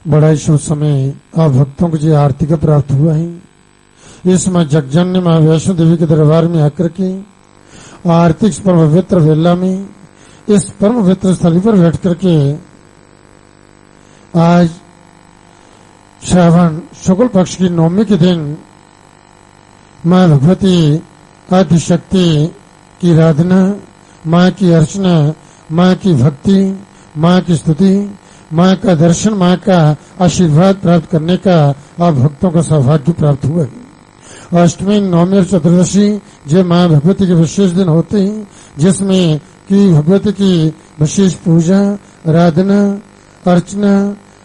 बड़ा ही शुभ समय आप भक्तों को जो आरती का प्राप्त हुआ है। इस मां जगजननी मां वैष्णो देवी के दरबार में आकर के आरती इस परम पवित्र वेला में इस परम पवित्र स्थली पर बैठ करके आज श्रावण शुक्ल पक्ष की नवमी के दिन मां भगवती आदिशक्ति की आराधना, मां की अर्चना, मां की भक्ति, मां की स्तुति, मां का दर्शन, मां का आशीर्वाद प्राप्त करने का आप भक्तों का सौभाग्य प्राप्त हुआ है। अष्टमी, नवमी और चतुर्दशी जो मां भगवती के विशेष दिन होते हैं, जिसमें कि भगवती की विशेष पूजा, आराधना, अर्चना,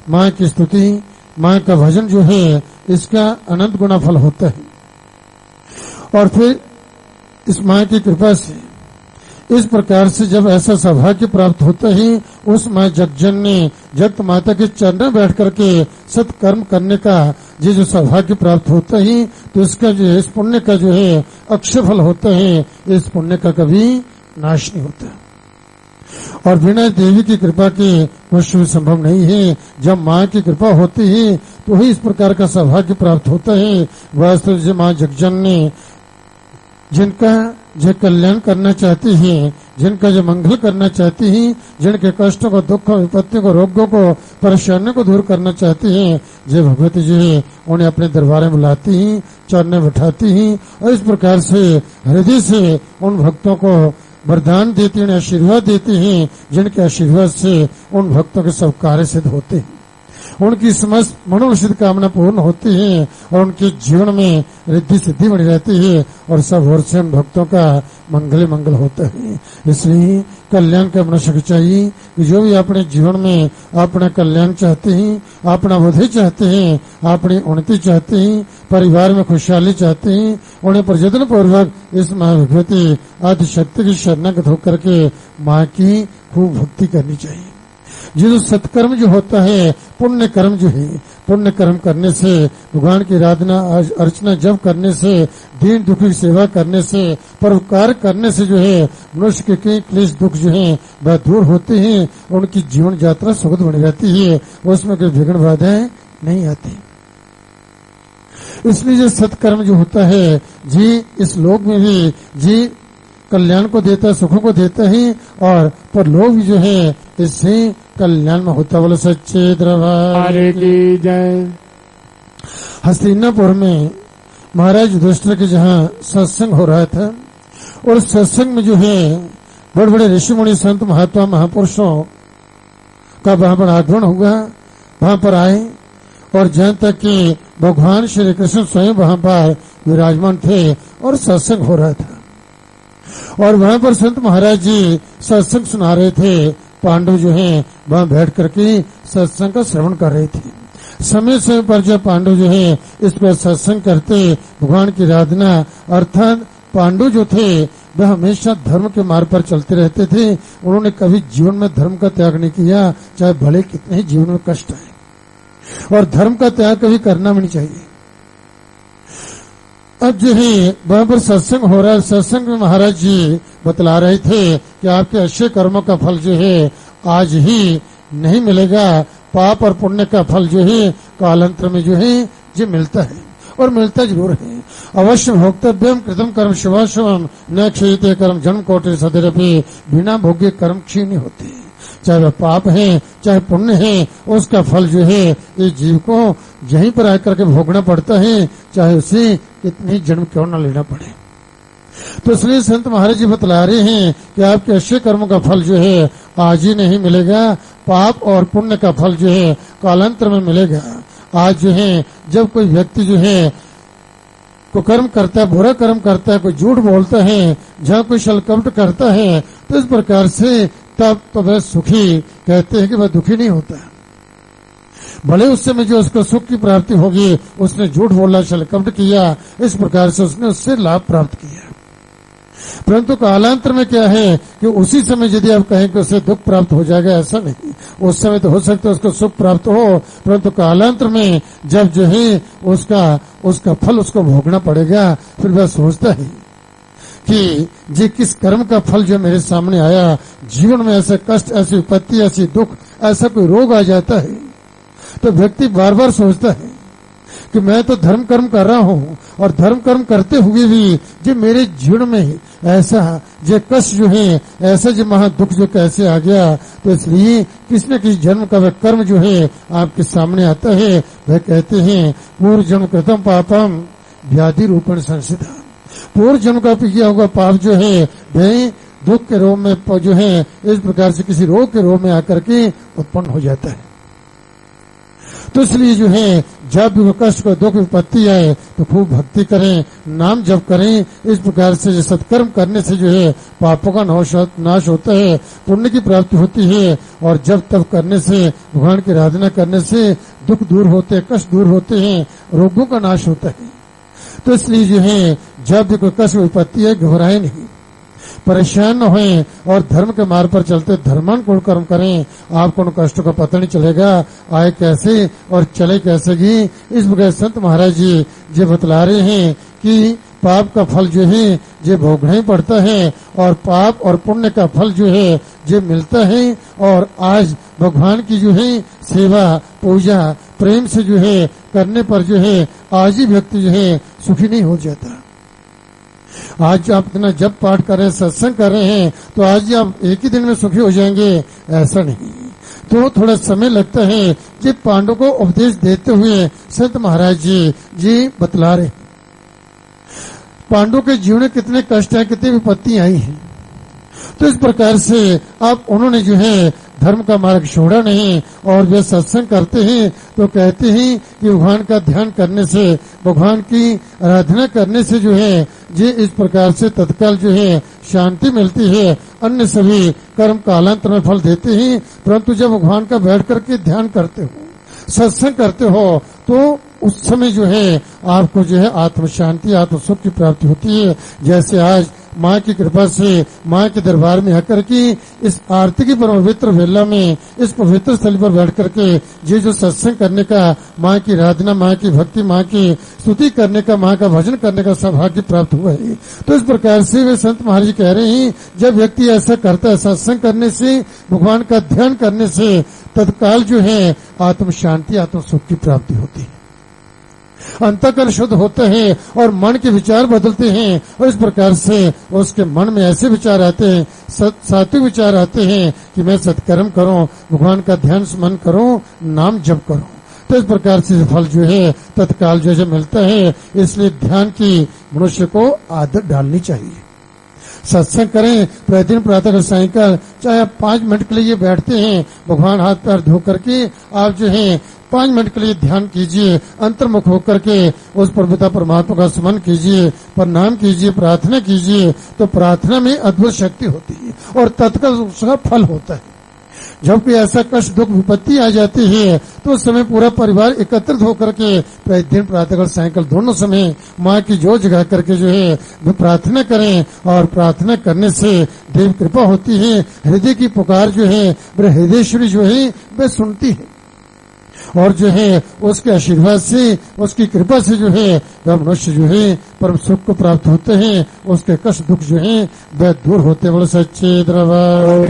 मां की स्तुति, मां का भजन जो है इसका अनंत गुना फल होता है। और फिर इस मां की कृपा से इस प्रकार से जब ऐसा सौभाग्य प्राप्त होता है, उस मां जगजननी जगत माता के चरण बैठ करके सत्कर्म करने का ये जो सौभाग्य प्राप्त होता है, तो इसका जो है, इस पुण्य का जो है अक्षय फल होता है, इस पुण्य का कभी नाश नहीं होता और बिना देवी की कृपा के कुछ भी संभव नहीं है। जब मां की कृपा होती है तो ही इस प्रकार का सौभाग्य प्राप्त होता है। वास्तव में मां जगजननी जिनका जो कल्याण करना चाहती है, जिनका जो मंगल करना चाहती है, जिनके कष्टों को, दुखों, विपत्तियों को, रोगों को, परेशानियों को दूर करना चाहती है, जो भगवती जो है उन्हें अपने दरबार में बुलाती हैं, चरणों में बैठाती हैं और इस प्रकार से हृदय से उन भक्तों को वरदान देती हैं, आशीर्वाद देती हैं, जिनके आशीर्वाद से उन भक्तों के सब कार्य सिद्ध होते हैं, उनकी समस्त मनोसिद्ध कामना पूर्ण होती है और उनके जीवन में रिद्धि सिद्धि बनी रहती है और सब ओर से उन भक्तों का मंगल मंगल होता है। इसलिए कल्याण का मनुष्य चाहिए कि जो भी अपने जीवन में अपना कल्याण चाहते हैं, अपना बुद्धि चाहते हैं, अपनी उन्नति चाहते हैं, परिवार में खुशहाली चाहते हैं, उन्हें प्रयत्न पूर्वक इस मां भगवती आदिशक्ति की शरणागत होकर के मां की खूब भक्ति करनी चाहिए। जो सत्कर्म जो होता है, पुण्य कर्म जो है, पुण्य कर्म करने से, भगवान की आराधना अर्चना जब करने से, दीन दुखी की सेवा करने से, परोपकार करने से जो है मनुष्य के कई क्लेश दुख जो है वह दूर होते हैं, उनकी जीवन यात्रा सुखद बनी रहती है, उसमें कोई विघ्न बाधाएं नहीं आती। इसलिए जो सत्कर्म जो होता है जी इस लोक में भी जी कल्याण को देता है, सुखों को देता है और पर लोग जो है इससे कल्याण में होता। बोले सच्चे दरबार की जय। हस्तिनापुर में महाराज युधिष्ठिर के जहाँ सत्संग हो रहा था और सत्संग में जो है बड़े बड़े ऋषि मुनि संत महात्मा महापुरुषों का वहां पर आगमन हुआ, वहां पर आए और जहाँ तक कि भगवान श्री कृष्ण स्वयं वहां पर विराजमान थे और सत्संग हो रहा था और वहां पर संत महाराज जी सत्संग सुना रहे थे। पांडव जो हैं वहां बैठ करके सत्संग का श्रवण कर रहे थे। समय समय पर जब पांडव जो है इस पर सत्संग करते, भगवान की आराधना, अर्थात पांडव जो थे वह हमेशा धर्म के मार्ग पर चलते रहते थे। उन्होंने कभी जीवन में धर्म का त्याग नहीं किया, चाहे भले कितने ही जीवन में कष्ट आए, और धर्म का त्याग कभी करना भी नहीं चाहिए। अब जो है वहां पर सत्संग हो रहा है, सत्संग में महाराज जी बतला रहे थे कि आपके अच्छे कर्मों का फल जो है आज ही नहीं मिलेगा, पाप और पुण्य का फल जो है कालांतर में जो है ये मिलता है और मिलता जरूर है। अवश्य भोक्तव्यम कृतम कर्म शिवाशवम न क्षयते कर्म जन्म कोटि सदैरपि, बिना भोग्य कर्म क्षीण नहीं होते, चाहे वह पाप है चाहे पुण्य है, उसका फल जो है इस जीव को यहीं पर आकर के भोगना पड़ता है, चाहे उसे कितनी जन्म क्यों न लेना पड़े। तो इसलिए संत महाराज जी बतला रहे हैं कि आपके अच्छे कर्मों का फल जो है आज ही नहीं मिलेगा, पाप और पुण्य का फल जो है कालांतर में मिलेगा। आज जो है जब कोई व्यक्ति जो है कुकर्म करता है, बुरा कर्म करता है, कोई झूठ बोलता है, जहाँ कोई छलकपट करता है, तो इस प्रकार से तब तो वह सुखी कहते हैं कि वह दुखी नहीं होता। भले उस समय जो उसको सुख की प्राप्ति होगी, उसने झूठ बोला, छलकपट किया, इस प्रकार से उसने उससे लाभ प्राप्त किया, परंतु कालांतर में क्या है कि उसी समय यदि आप कहें कि उसे दुख प्राप्त हो जाएगा, ऐसा नहीं। उस समय तो हो सकता है उसको सुख प्राप्त हो, परंतु कालांतर में जब जो है उसका फल उसको भोगना पड़ेगा, फिर वह सोचता है कि जी किस कर्म का फल जो मेरे सामने आया, जीवन में ऐसा कष्ट, ऐसी विपत्ति, ऐसी दुख, ऐसा कोई रोग आ जाता है, तो व्यक्ति बार बार सोचता है कि मैं तो धर्म कर्म कर रहा हूं और धर्म कर्म करते हुए भी जो मेरे जीवन में ऐसा जो कष्ट जो है, ऐसा जो महा दुख जो कैसे आ गया। तो इसलिए किसी न किसी जन्म का वह कर्म जो है आपके सामने आता है। वह कहते हैं पूर्व जन्म कृतम पापम व्याधि रूपण संसिधा। पूर्व जन्म का किया हुआ पाप जो है वह दुख के रोग में जो है इस प्रकार से किसी रोग के रोग में आकर के उत्पन्न हो जाता है। तो इसलिए जो है जब भी कष्ट को दुख विपत्ति आए तो खूब भक्ति करें, नाम जप करें। इस प्रकार से सत्कर्म करने से जो है पापों का नाश होता है, पुण्य की प्राप्ति होती है। और जब तब करने से, भगवान की आराधना करने से दुख दूर होते हैं, कष्ट दूर होते हैं, रोगों का नाश होता है। तो इसलिए जो है जब भी कोई कष्ट विपत्ति है घबराए नहीं, परेशान न होएं और धर्म के मार्ग पर चलते धर्मानुकूल कर्म करें। आपको उन कष्टों का पता नहीं चलेगा आए कैसे और चले कैसे गी। इस प्रकार संत महाराज जी जो बतला रहे हैं कि पाप का फल जो है जो भोगना ही पड़ता है और पाप और पुण्य का फल जो है जो मिलता है। और आज भगवान की जो है सेवा पूजा प्रेम से जो है करने पर जो है आज ही व्यक्ति जो है सुखी नहीं हो जाता। आज आप इतना जब पाठ कर रहे हैं, सत्संग कर रहे हैं, तो आज ही आप एक ही दिन में सुखी हो जाएंगे, ऐसा नहीं। तो थोड़ा समय लगता है। जो पांडवों को उपदेश देते हुए संत महाराज जी बतला रहे पांडवों के जीवन में कितने कष्ट है, कितनी विपत्ति आई है। तो इस प्रकार से आप उन्होंने जो है धर्म का मार्ग छोड़ा नहीं और वे सत्संग करते हैं। तो कहते हैं कि भगवान का ध्यान करने से, भगवान की आराधना करने से जो है ये इस प्रकार से तत्काल जो है शांति मिलती है। अन्य सभी कर्म कालांतर में फल देते हैं, परंतु जब भगवान का बैठ करके ध्यान करते हो, सत्संग करते हो, तो उस समय जो है आपको जो है आत्म शांति, आत्म सुख की प्राप्ति होती है। जैसे आज माँ की कृपा से माँ के दरबार में आकर के इस आरती की पवित्र वेला में इस पवित्र स्थल पर बैठ करके ये जो सत्संग करने का, माँ की आराधना, माँ की भक्ति, माँ की स्तुति करने का, माँ का भजन करने का सौभाग्य प्राप्त हुआ है। तो इस प्रकार से वे संत महाराज जी कह रहे हैं जब व्यक्ति ऐसा करता है, सत्संग करने से, भगवान का ध्यान करने से तत्काल जो है आत्म शांति, आत्म सुख की प्राप्ति होती है, अंतःकरण शुद्ध होता है और मन के विचार बदलते हैं। और इस प्रकार से उसके मन में ऐसे विचार आते हैं, सात्विक विचार आते हैं कि मैं सत्कर्म करूं, भगवान का ध्यान स्मरण करूं, नाम जप करूं। तो इस प्रकार से फल जो है तत्काल जो मिलता है। इसलिए ध्यान की मनुष्य को आदत डालनी चाहिए। सत्संग करें प्रतिदिन प्रातः सायंकाल, चाहे आप 5 मिनट के लिए बैठते हैं, भगवान हाथ पैर धो करके आप जो है 5 मिनट के लिए ध्यान कीजिए, अंतर्मुख होकर के उस प्रभुता परमात्मा का स्मरण कीजिए, प्रणाम कीजिए, प्रार्थना कीजिए। तो प्रार्थना में अद्भुत शक्ति होती है और तत्काल उसका फल होता है। जब कोई ऐसा कष्ट दुख विपत्ति आ जाती है तो उस समय पूरा परिवार एकत्रित होकर के प्रतिदिन प्रातःकाल सायंकाल दोनों समय माँ की जोत जगा करके जो है वे प्रार्थना करें। और प्रार्थना करने से देव कृपा होती है। हृदय की पुकार जो है वह हृदयेश्वरी जो है वह सुनती है और जो है उसके आशीर्वाद से, उसकी कृपा से जो है वह मनुष्य जो है परम सुख को प्राप्त होते हैं। उसके कष्ट दुख जो है वह दूर होते। बोले सच्चे दरबार।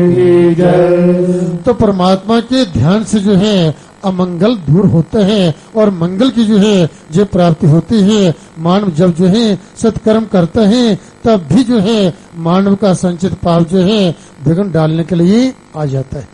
तो परमात्मा के ध्यान से जो है अमंगल दूर होता है और मंगल की जो है जो प्राप्ति होती है। मानव जब जो है सत्कर्म करता है तब भी जो है मानव का संचित पाप जो है विघ्न डालने के लिए आ जाता है।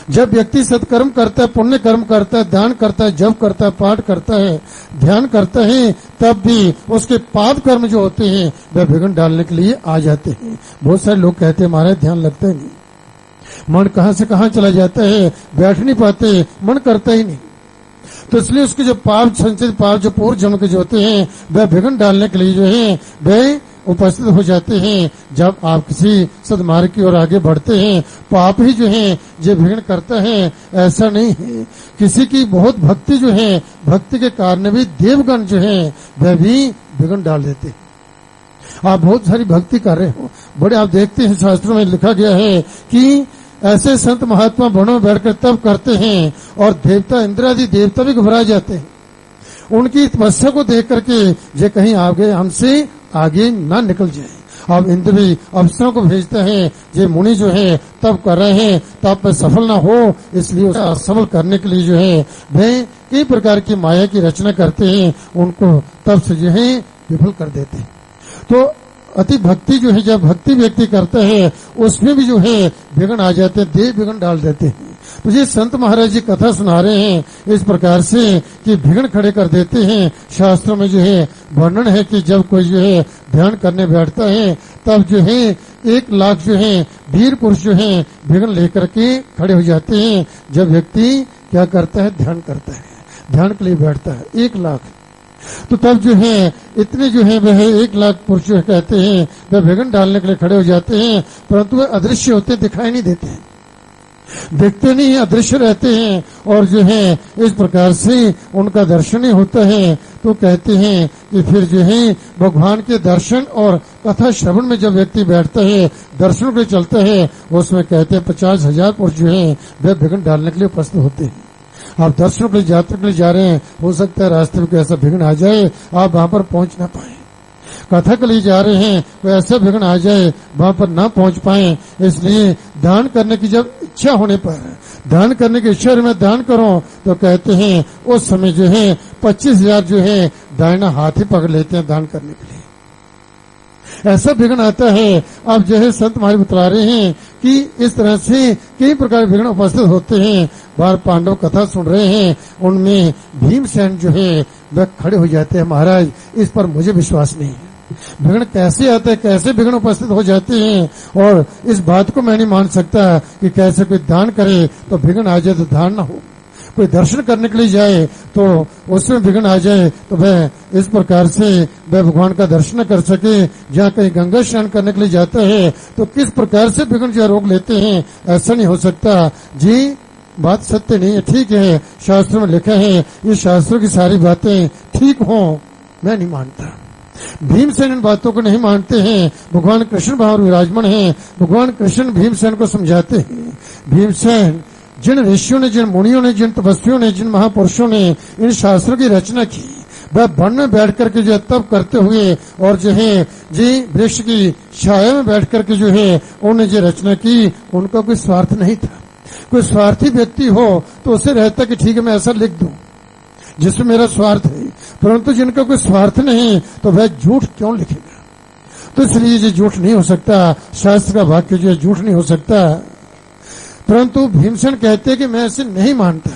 जब व्यक्ति सत्कर्म करता है, पुण्य कर्म करता है, दान करता है, जप करता है, पाठ करता है, ध्यान करता है, तब भी उसके पाप कर्म जो होते हैं वह विघ्न डालने के लिए आ जाते हैं। बहुत सारे लोग कहते हैं हमारा ध्यान लगता ही नहीं, मन कहां से कहां चला जाता है, बैठ नहीं पाते, मन करता ही नहीं। तो इसलिए उसके जो पाप संचित पाप जो पूर्व जन्म के जो होते हैं वह विघ्न डालने के लिए जो है वह उपस्थित हो जाते हैं। जब आप किसी सदमार्ग की ओर आगे बढ़ते हैं, पाप ही जो है जो विघ्न करता है, ऐसा नहीं है। किसी की बहुत भक्ति जो है, भक्ति के कारण भी देवगण जो है वह भी विघ्न डाल देते हैं। आप बहुत सारी भक्ति कर रहे हो, बड़े आप देखते हैं शास्त्रों में लिखा गया है कि ऐसे संत महात्मा वनों में बैठकर तप करते हैं और देवता, इंद्रादि देवता भी घबरा जाते हैं। उनकी तपस्या को देख करके जो कहीं आगे हमसे आगे ना निकल जाए। अब इंद्र भी अफसरों को भेजते हैं, ये मुनि जो है तब कर रहे हैं, तब पे सफल ना हो, इसलिए उसे असफल करने के लिए जो है वे कई प्रकार की माया की रचना करते हैं, उनको तब से जो है विफल कर देते हैं। तो अति भक्ति जो है, जब भक्ति व्यक्ति करता है उसमें भी जो है विघ्न आ जाते हैं, देह विघ्न डाल देते हैं। तो ये संत महाराज जी कथा सुना रहे हैं इस प्रकार से कि विघ्न खड़े कर देते हैं। शास्त्रों में जो है वर्णन है कि जब कोई जो है ध्यान करने बैठता है तब जो है 1,00,000 जो है वीर पुरुष जो है विघ्न लेकर के खड़े हो जाते हैं। जब व्यक्ति क्या करता है, ध्यान करता है, ध्यान के लिए बैठता है 1,00,000, तो तब जो है इतने जो है वह 1,00,000 पुरुष जो कहते हैं वह विघ्न डालने के लिए खड़े हो जाते हैं, परंतु वे अदृश्य होते, दिखाई नहीं देते हैं, देखते नहीं, अदृश्य रहते हैं और जो है इस प्रकार से उनका दर्शन ही होता है। तो कहते हैं कि फिर जो है भगवान के दर्शन और कथा श्रवण में जब व्यक्ति बैठता है, दर्शन के लिए चलता है, उसमें कहते हैं 50,000 पुरुष जो है वह विघ्न डालने के लिए उपस्थित होते हैं। आप दर्शन के लिए यात्रा के लिए जा रहे हैं, हो सकता है रास्ते में कोई ऐसा विघ्न आ जाए आप वहां पर पहुंच ना पाए। कथा के लिए जा रहे हैं, कोई ऐसा विघ्न आ जाए वहां पर ना पहुंच पाए। इसलिए दान करने की जब इच्छा होने पर, दान करने की इच्छा में दान करो, तो कहते हैं उस समय जो है 25,000 जो है दाहिना हाथ ही पकड़ लेते हैं दान करने के लिए। ऐसा विघ्न आता है। अब जो है संत महाराज बता रहे हैं कि इस तरह से कई प्रकार के विघ्न उपस्थित होते हैं। बार पांडव कथा सुन रहे हैं, उनमें भीमसेन जो है वह खड़े हो जाते हैं, महाराज इस पर मुझे विश्वास नहीं है, विघ्न कैसे आते हैं, कैसे विघ्न उपस्थित हो जाते हैं, और इस बात को मैं नहीं मान सकता कि कैसे कोई दान करे तो विघ्न आ जाए तो दान ना हो, कोई दर्शन करने के लिए जाए तो उसमें विघ्न आ जाए तो वह इस प्रकार से वह भगवान का दर्शन न कर सके। जहाँ कहीं गंगा स्नान करने के लिए जाता है तो किस प्रकार से विघ्न जो रोक लेते हैं, ऐसा नहीं हो सकता जी, बात सत्य नहीं है। ठीक है, शास्त्रों में लिखा है, ये शास्त्रों की सारी बातें ठीक हों, मैं नहीं मानता। भीमसेन इन बातों को नहीं मानते हैं। भगवान कृष्ण बाहर विराजमान हैं, भगवान कृष्ण भीमसेन को समझाते हैं। भीमसेन जिन ऋषियों ने, जिन मुनियों ने, जिन तपस्वियों ने, जिन महापुरुषों ने इन शास्त्रों की रचना की, वह वन में बैठ करके जो है तप करते हुए और जो है जी वृक्ष की छाया में बैठ करके जो है उन्होंने जो रचना की, उनका कोई स्वार्थ नहीं था। कोई स्वार्थी व्यक्ति हो तो उसे रहता कि ठीक है मैं ऐसा लिख दूं जिसमें मेरा स्वार्थ है, परंतु जिनका कोई स्वार्थ नहीं तो वह झूठ क्यों लिखेगा। तो इसलिए ये झूठ नहीं हो सकता, शास्त्र का वाक्य जो है झूठ नहीं हो सकता। परंतु भीमसेन कहते हैं कि मैं ऐसे नहीं मानता।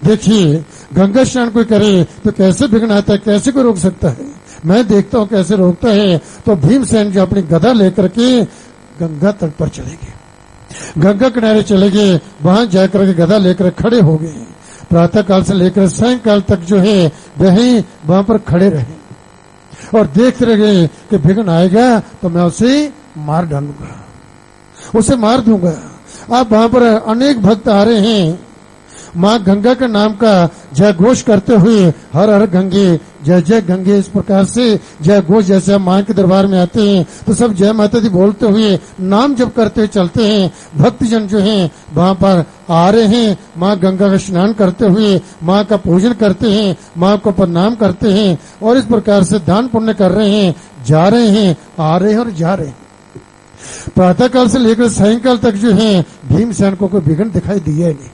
देखिए गंगा स्नान कोई करे तो कैसे विघ्न आता है, कैसे कोई रोक सकता है, मैं देखता हूं कैसे रोकता है। तो भीमसेन जो अपनी गदा लेकर के गंगा तट पर चले गए, गंगा किनारे चले गए, वहां जाकर के गदा लेकर खड़े हो गए। प्रातः काल से लेकर सायंकाल तक जो है वही वहां पर खड़े रहे और देखते रहे कि विघ्न आएगा तो मैं उसे मार डालूंगा, उसे मार दूंगा। अब वहां पर अनेक भक्त आ रहे हैं, माँ गंगा के नाम का जय घोष करते हुए, हर हर गंगे जय जय गंगे, इस प्रकार से जय घोष। जैसे हम माँ के दरबार में आते हैं तो सब जय माता दी बोलते हुए नाम जप करते हुए चलते हैं। भक्तजन जो हैं वहां पर आ रहे हैं, माँ गंगा का स्नान करते हुए माँ का पूजन करते हैं, माँ को प्रणाम करते हैं और इस प्रकार से दान पुण्य कर रहे हैं, जा रहे हैं, आ रहे हैं और जा रहे हैं। प्रातः काल से लेकर सायंकाल तक जो है भीमसेन को कोई विघ्न दिखाई दिया ही नहीं।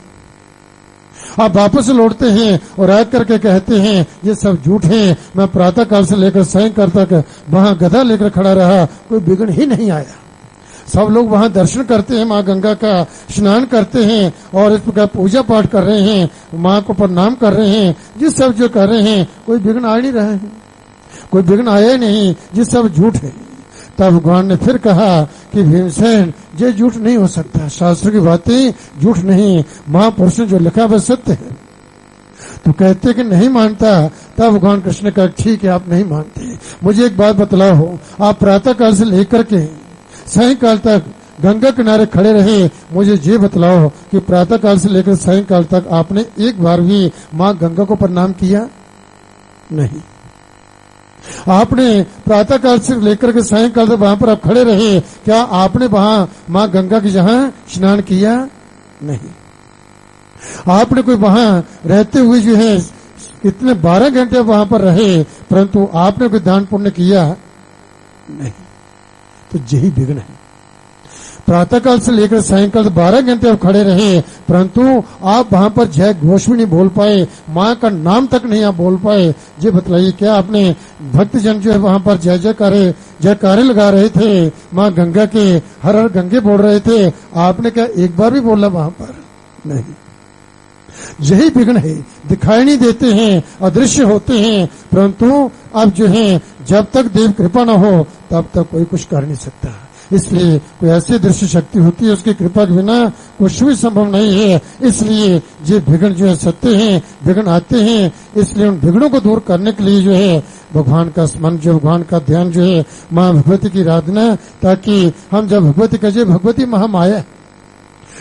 आप वापस लौटते हैं और आ करके कहते हैं ये सब झूठ है, मैं प्रातः काल से लेकर सायंकाल तक वहां गदा लेकर खड़ा रहा, कोई विघ्न ही नहीं आया। सब लोग वहां दर्शन करते हैं, माँ गंगा का स्नान करते हैं और इस प्रकार पूजा पाठ कर रहे हैं, माँ को प्रणाम कर रहे हैं। जिस सब जो कर रहे हैं कोई विघ्न आ नहीं रहा है, कोई विघ्न आया ही नहीं, जिस सब झूठ है। तब भगवान ने फिर कहा कि भीमसेन ये झूठ नहीं हो सकता, शास्त्र की बातें झूठ नहीं, महापुरुष ने जो लिखा वह सत्य है। तो कहते कि नहीं मानता। तब भगवान कृष्ण ने कहा ठीक है आप नहीं मानते, मुझे एक बात बतलाओ, आप प्रातः काल से लेकर के सायंकाल तक गंगा किनारे खड़े रहे, मुझे ये बतलाओ कि प्रातः काल से लेकर सायंकाल तक आपने एक बार भी माँ गंगा को प्रणाम किया नहीं। आपने प्रातः काल से लेकर के सायंकाल तक वहां पर आप खड़े रहे, क्या आपने वहां माँ गंगा की जहां स्नान किया नहीं। आपने कोई वहां रहते हुए जो है इतने 12 घंटे वहां पर रहे, परंतु आपने कोई दान पुण्य किया नहीं। तो यही विघ्न है। प्रातःकाल से लेकर सायंकाल 12 घंटे आप खड़े रहे, परंतु आप वहां पर जय घोष भी नहीं बोल पाए, माँ का नाम तक नहीं आप बोल पाए। ये बतलाइए, क्या आपने भक्तजन जो है वहां पर जयकारे लगा रहे थे, माँ गंगा के हर हर गंगे बोल रहे थे, आपने क्या एक बार भी बोला वहां पर? नहीं। यही विघ्न है, दिखाई नहीं देते हैं, अदृश्य होते हैं, परंतु अब जो है जब तक देव कृपा न हो तब तक कोई कुछ कर नहीं सकता। इसलिए कोई ऐसी दृश्य शक्ति होती है, उसकी कृपा के बिना कुछ भी संभव नहीं है। इसलिए ये विघ्न जो है सत्य हैं, विघ्न आते हैं, इसलिए उन विघ्नों को दूर करने के लिए जो है भगवान का स्मरण, जो भगवान का ध्यान, जो है माँ भगवती की आराधना, ताकि हम जब भगवती कहे, भगवती महामाया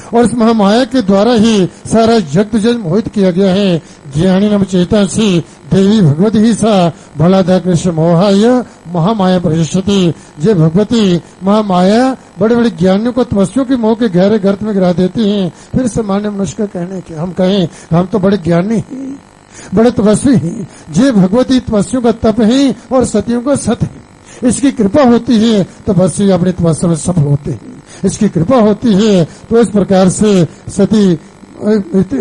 और इस महामाया के द्वारा ही सारा जगत जो मोहित किया गया है। ज्ञानी नम चेता सी देवी भगवती ही सा भलादा कृष्ण मोहाय महामाया प्रशस्ति। जे भगवती महामाया बड़े बड़े ज्ञानियों को तपस्वियों के मोह के गहरे गर्त में गिरा देती हैं। फिर सामान्य मनुष्य का कहने के हम कहें हम तो बड़े ज्ञानी हैं, बड़े तपस्वी हैं। जे भगवती तपस्वियों का तप है और सतियों का सत है। इसकी कृपा होती है तपस्वी अपनी तपस्या में सफल होते हैं, इसकी कृपा होती है। तो इस प्रकार से सती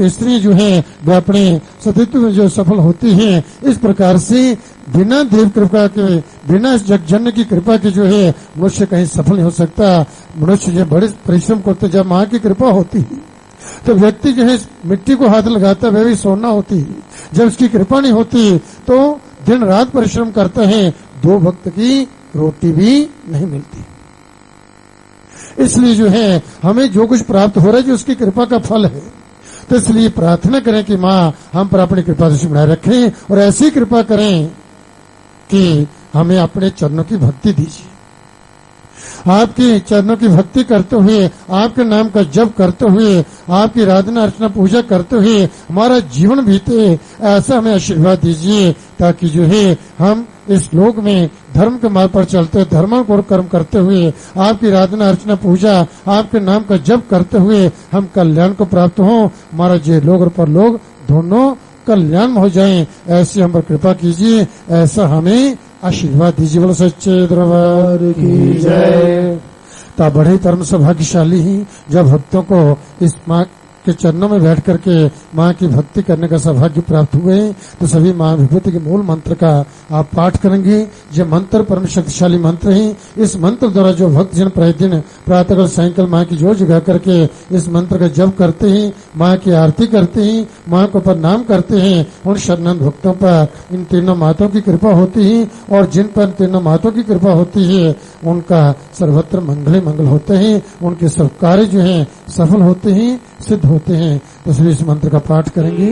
स्त्री जो है वो अपने सतीत्व में जो सफल होती है, इस प्रकार से बिना देव कृपा के, बिना इस जगजननी की कृपा के जो है मनुष्य कहीं सफल नहीं हो सकता। मनुष्य जो बड़े परिश्रम करते, जब माँ की कृपा होती है तो व्यक्ति जो है मिट्टी को हाथ लगाता है, वह भी सोना होती है। जब उसकी कृपा नहीं होती तो दिन रात परिश्रम करता है, 2 वक्त की रोटी भी नहीं मिलती। इसलिए जो है हमें जो कुछ प्राप्त हो रहा है जो उसकी कृपा का फल है, तो इसलिए प्रार्थना करें कि माँ हम पर अपनी कृपा दृष्टि बनाए रखें और ऐसी कृपा करें कि हमें अपने चरणों की भक्ति दीजिए। आपके चरणों की भक्ति करते हुए, आपके नाम का जप करते हुए, आपकी आराधना अर्चना पूजा करते हुए हमारा जीवन बीते, ऐसा हमें आशीर्वाद दीजिए, ताकि जो है हम इस लोक में धर्म के मार्ग पर चलते, धर्म को कर्म करते हुए, आपकी आराधना अर्चना पूजा, आपके नाम का जप करते हुए हम कल्याण को प्राप्त हो। हमारा जे लोग और परलोक दोनों कल्याण में हो जाएं, ऐसी हम पर कृपा कीजिए, ऐसा हमें आशीर्वाद दीजिए। बोलो सच्चे दरबार की जय। ता बड़े धर्म सौभाग्यशाली ही जब भक्तों को इस माँ के चरणों में बैठ करके माँ की भक्ति करने का सौभाग्य प्राप्त हुए, तो सभी माँ विभूति के मूल मंत्र का आप पाठ करेंगे। यह मंत्र परम शक्तिशाली मंत्र है। इस मंत्र द्वारा जो भक्तजन प्रतिदिन प्रातःकाल सायंकाल माँ की जोर जगा करके इस मंत्र का जप करते हैं, माँ की आरती करते हैं, माँ को प्रणाम करते हैं, उन शरणागत भक्तों पर इन तीनों माताओं की कृपा होती है। और जिन पर तीनों माताओं की कृपा होती है उनका सर्वत्र मंगल ही मंगल होते हैं, उनके सब कार्य जो है सफल होते हैं, सिद्ध होते हैं। तो सभी इस मंत्र का पाठ करेंगे।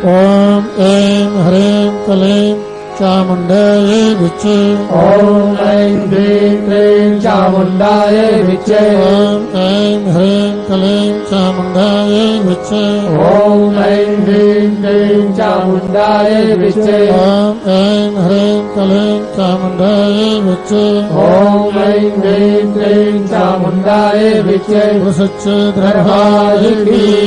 ओम ऐं ह्रीं क्लीं चामुंडायै विच्चे। ओम ऐं ह्रीं क्लीं चामुंडायै विच्चे। ओम ऐं ह्रीं क्लीं चामुंडायै विच्चे। ओम ऐं ह्रीं क्लीं चामुंडायै विच्चे। ओम ऐं ह्रीं क्लीं चामुंडायै विच्चे। ओम ऐं ह्रीं क्लीं चामुंडायै विच्चे। सच्चे दरबार की